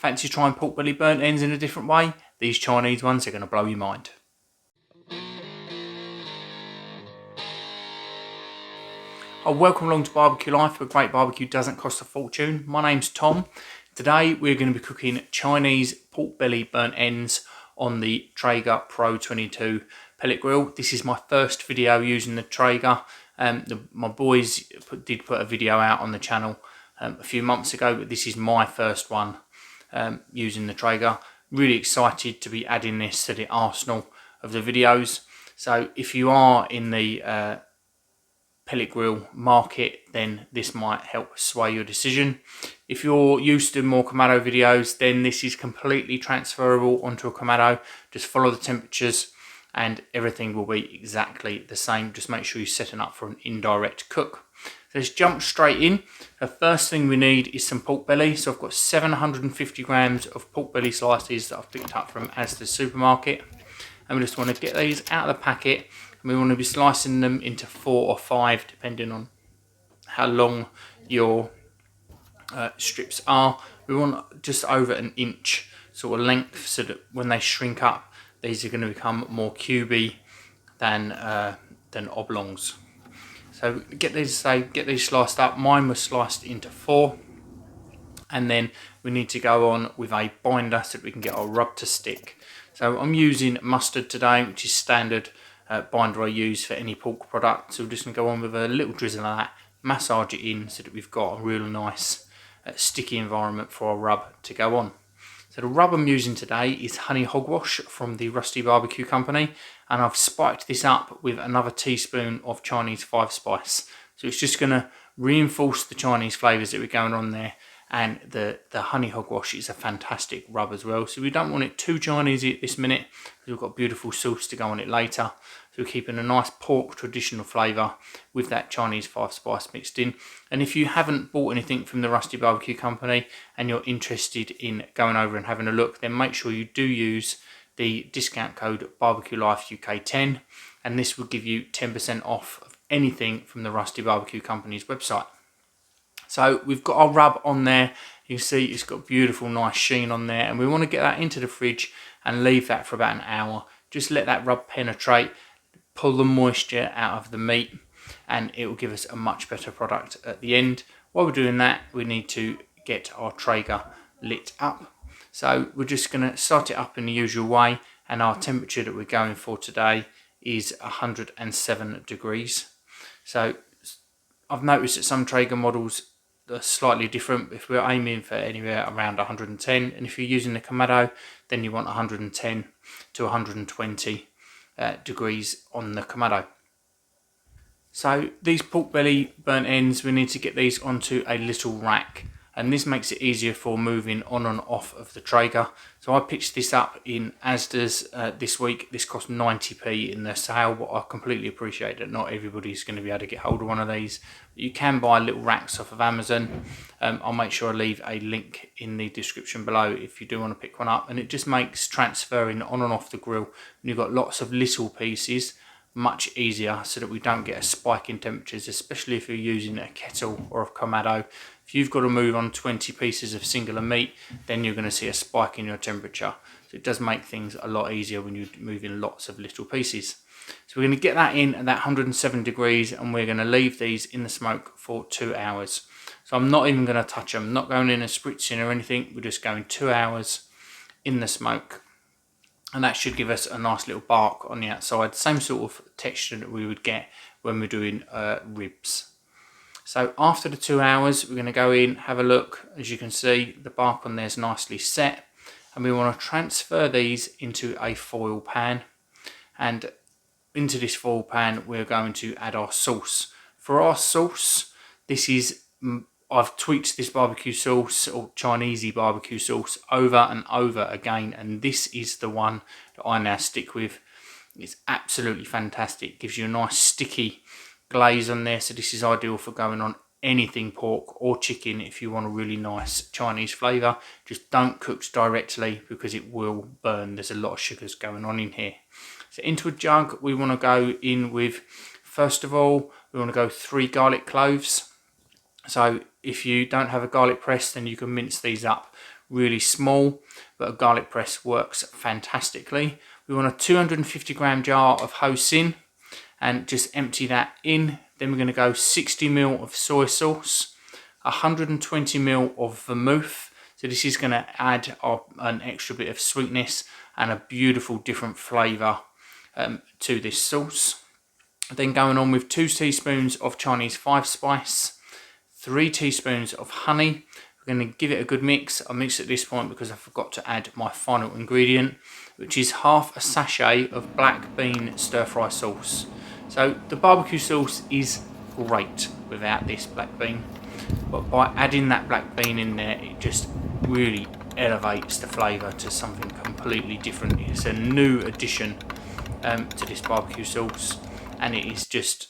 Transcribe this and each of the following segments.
Fancy trying pork belly burnt ends in a different way? These Chinese ones are going to blow your mind. Oh, welcome along to Barbecue Life, where great barbecue doesn't cost a fortune. My name's Tom. Today we're going to be cooking Chinese pork belly burnt ends on the Traeger Pro 22 pellet grill. This is my first video using the Traeger. My boys did put a video out on the channel a few months ago, but this is my first one using the Traeger. Really excited to be adding this to the arsenal of the videos. So if you are in the pellet grill market, then this might help sway your decision. If you're used to more Kamado videos, then this is completely transferable onto a Kamado. Just follow the temperatures and everything will be exactly the same. Just make sure you're setting up for an indirect cook. So let's jump straight in. The first thing we need is some pork belly. So I've got 750 grams of pork belly slices that I've picked up from Asda's supermarket. And we just want to get these out of the packet. We want to be slicing them into 4 or 5, depending on how long your strips are. We want just over an inch sort of length, so that when they shrink up, these are going to become more cubey than oblongs. So get these sliced up. Mine was sliced into 4, and then we need to go on with a binder so that we can get our rub to stick. So I'm using mustard today, which is standard binder I use for any pork product. So we're just going to go on with a little drizzle of that, massage it in so that we've got a real nice sticky environment for our rub to go on. So the rub I'm using today is honey hogwash from the Rusty Barbecue Company, and I've spiked this up with another teaspoon of Chinese 5 spice. So it's just going to reinforce the Chinese flavours that we're going on there, and the honey hogwash is a fantastic rub as well. So we don't want it too Chinesey at this minute, because we've got beautiful sauce to go on it later. So we're keeping a nice pork traditional flavour with that Chinese 5 spice mixed in. And if you haven't bought anything from the Rusty Barbecue Company and you're interested in going over and having a look, then make sure you do use the discount code BarbecueLifeUK10, and this will give you 10% off of anything from the Rusty Barbecue Company's website. So we've got our rub on there. You can see it's got beautiful nice sheen on there, and we want to get that into the fridge and leave that for about an hour. Just let that rub penetrate, pull the moisture out of the meat, and it will give us a much better product at the end. While we're doing that, we need to get our Traeger lit up. So we're just going to start it up in the usual way, and our temperature that we're going for today is 107 degrees. So I've noticed that some Traeger models are slightly different. If we're aiming for anywhere around 110, and if you're using the Kamado, then you want 110 to 120 degrees on the Kamado. So these pork belly burnt ends, we need to get these onto a little rack, and this makes it easier for moving on and off of the Traeger. So I pitched this up in Asda's this week. This cost 90p in their sale, but I completely appreciate that not everybody's going to be able to get hold of one of these. You can buy little racks off of Amazon. I'll make sure I leave a link in the description below if you do want to pick one up, and it just makes transferring on and off the grill, and you've got lots of little pieces, much easier, so that we don't get a spike in temperatures, especially if you're using a kettle or a Kamado. If you've got to move on 20 pieces of singular meat, then you're going to see a spike in your temperature. So it does make things a lot easier when you're moving lots of little pieces. So we're going to get that in at that 107 degrees, and we're going to leave these in the smoke for 2 hours. So I'm not even going to touch them, not going in and spritzing or anything. We're just going 2 hours in the smoke, and that should give us a nice little bark on the outside, same sort of texture that we would get when we're doing ribs. So after the 2 hours, we're going to go in, have a look. As you can see, the bark on there is nicely set, and we want to transfer these into a foil pan, and into this foil pan we're going to add our sauce. For our sauce, this is, I've tweaked this barbecue sauce, or Chinesey barbecue sauce, over and over again, and this is the one that I now stick with. It's absolutely fantastic. Gives you a nice sticky glaze on there, so this is ideal for going on anything pork or chicken if you want a really nice Chinese flavour. Just don't cook directly because it will burn. There's a lot of sugars going on in here. So into a jug we want to go in with, first of all, we want to go 3 garlic cloves. So if you don't have a garlic press, then you can mince these up really small, but a garlic press works fantastically. We want a 250 gram jar of hoisin and just empty that in. Then we're going to go 60 ml of soy sauce, 120 ml of vermouth. So this is going to add an extra bit of sweetness and a beautiful different flavour to this sauce. Then going on with 2 teaspoons of Chinese 5 spice, 3 teaspoons of honey. We're going to give it a good mix. I mix at this point because I forgot to add my final ingredient, which is half a sachet of black bean stir fry sauce. So the barbecue sauce is great without this black bean, but by adding that black bean in there, it just really elevates the flavour to something completely different. It's a new addition to this barbecue sauce, and it is just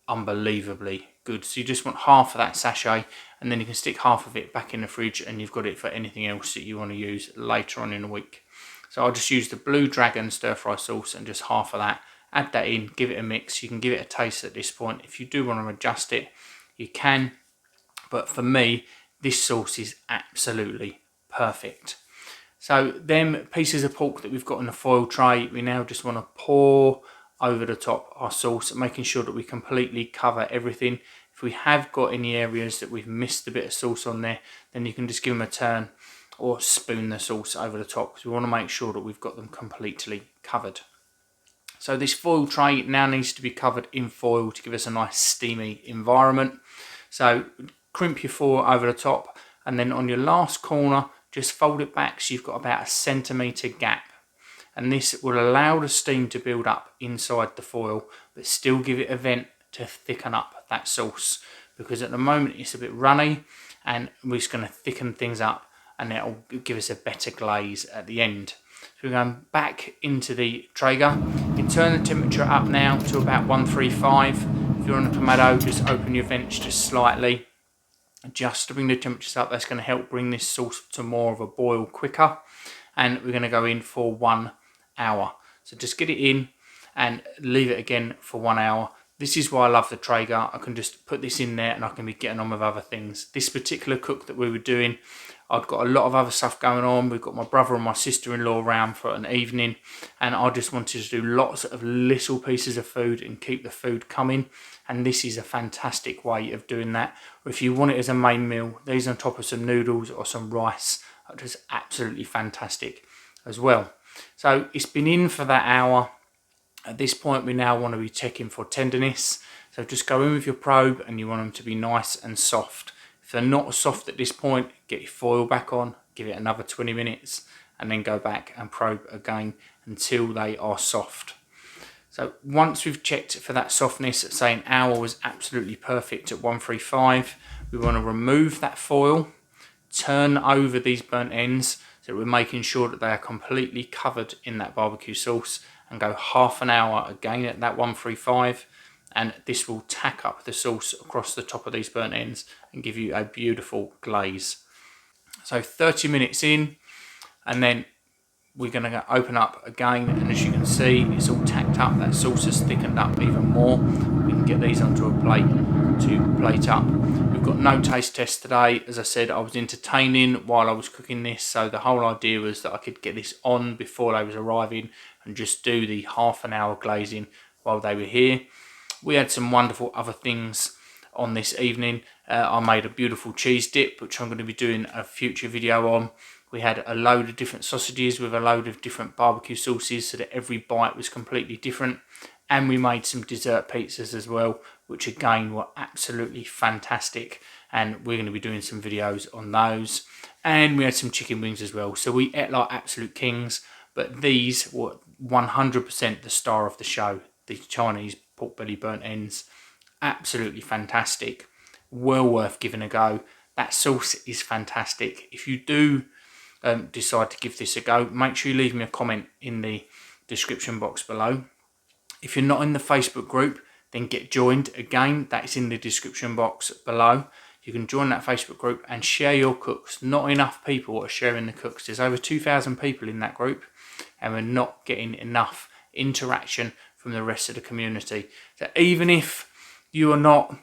unbelievably good. So you just want half of that sachet, and then you can stick half of it back in the fridge, and you've got it for anything else that you want to use later on in the week. So I'll just use the Blue Dragon stir fry sauce and just half of that. Add that in, give it a mix. You can give it a taste at this point. If you do want to adjust it, you can, but for me this sauce is absolutely perfect. So them pieces of pork that we've got in the foil tray, we now just want to pour over the top our sauce, making sure that we completely cover everything. If we have got any areas that we've missed a bit of sauce on there, then you can just give them a turn or spoon the sauce over the top, because we want to make sure that we've got them completely covered. So this foil tray now needs to be covered in foil to give us a nice steamy environment. So crimp your foil over the top, and then on your last corner just fold it back so you've got about a centimetre gap. And this will allow the steam to build up inside the foil, but still give it a vent to thicken up that sauce, because at the moment it's a bit runny, and we're just going to thicken things up, and it'll give us a better glaze at the end. So we're going back into the Traeger. You can turn the temperature up now to about 135. If you're on a Kamado, just open your vents just slightly, just to bring the temperatures up. That's going to help bring this sauce to more of a boil quicker. And we're going to go in for 1 hour. So just get it in and leave it again for 1 hour. This is why I love the Traeger. I can just put this in there and I can be getting on with other things. This particular cook that we were doing, I'd got a lot of other stuff going on. We've got my brother and my sister-in-law around for an evening, and I just wanted to do lots of little pieces of food and keep the food coming, and this is a fantastic way of doing that. Or if you want it as a main meal, these on top of some noodles or some rice are just absolutely fantastic as well. So it's been in for that hour. At this point we now want to be checking for tenderness, so just go in with your probe and you want them to be nice and soft. If they're not soft at this point, get your foil back on, give it another 20 minutes, and then go back and probe again until they are soft. So once we've checked for that softness, say an hour was absolutely perfect at 135, we want to remove that foil, turn over these burnt ends so we're making sure that they are completely covered in that barbecue sauce, and go half an hour again at that 135. And this will tack up the sauce across the top of these burnt ends and give you a beautiful glaze. So 30 minutes in, and then we're going to open up again, and as you can see it's all tacked up. That sauce has thickened up even more. We can get these onto a plate to plate up. We've got no taste test today. As I said, I was entertaining while I was cooking this, so the whole idea was that I could get this on before they was arriving and just do the half an hour glazing while they were here. We had some wonderful other things on this evening. I made a beautiful cheese dip, which I'm going to be doing a future video on. We had a load of different sausages with a load of different barbecue sauces, so that every bite was completely different. And we made some dessert pizzas as well, which again were absolutely fantastic. And we're going to be doing some videos on those. And we had some chicken wings as well. So we ate like absolute kings, but these were 100% the star of the show. The Chinese pork belly burnt ends, absolutely fantastic, well worth giving a go. That sauce is fantastic. If you do decide to give this a go, make sure you leave me a comment in the description box below. If you're not in the Facebook group, then get joined. Again, that is in the description box below. You can join that Facebook group and share your cooks. Not enough people are sharing the cooks. There's over 2,000 people in that group, and we're not getting enough interaction from the rest of the community. So even if you are not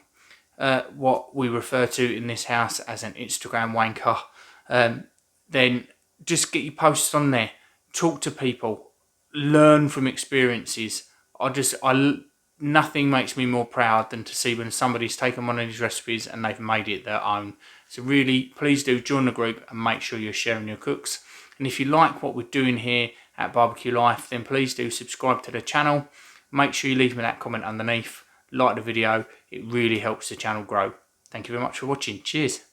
what we refer to in this house as an Instagram wanker, then just get your posts on there. Talk to people. Learn from experiences. Nothing makes me more proud than to see when somebody's taken one of these recipes and they've made it their own. So really, please do join the group and make sure you're sharing your cooks. And if you like what we're doing here at Barbecue Life, then please do subscribe to the channel. Make sure you leave me that comment underneath. Like the video. It really helps the channel grow. Thank you very much for watching. Cheers.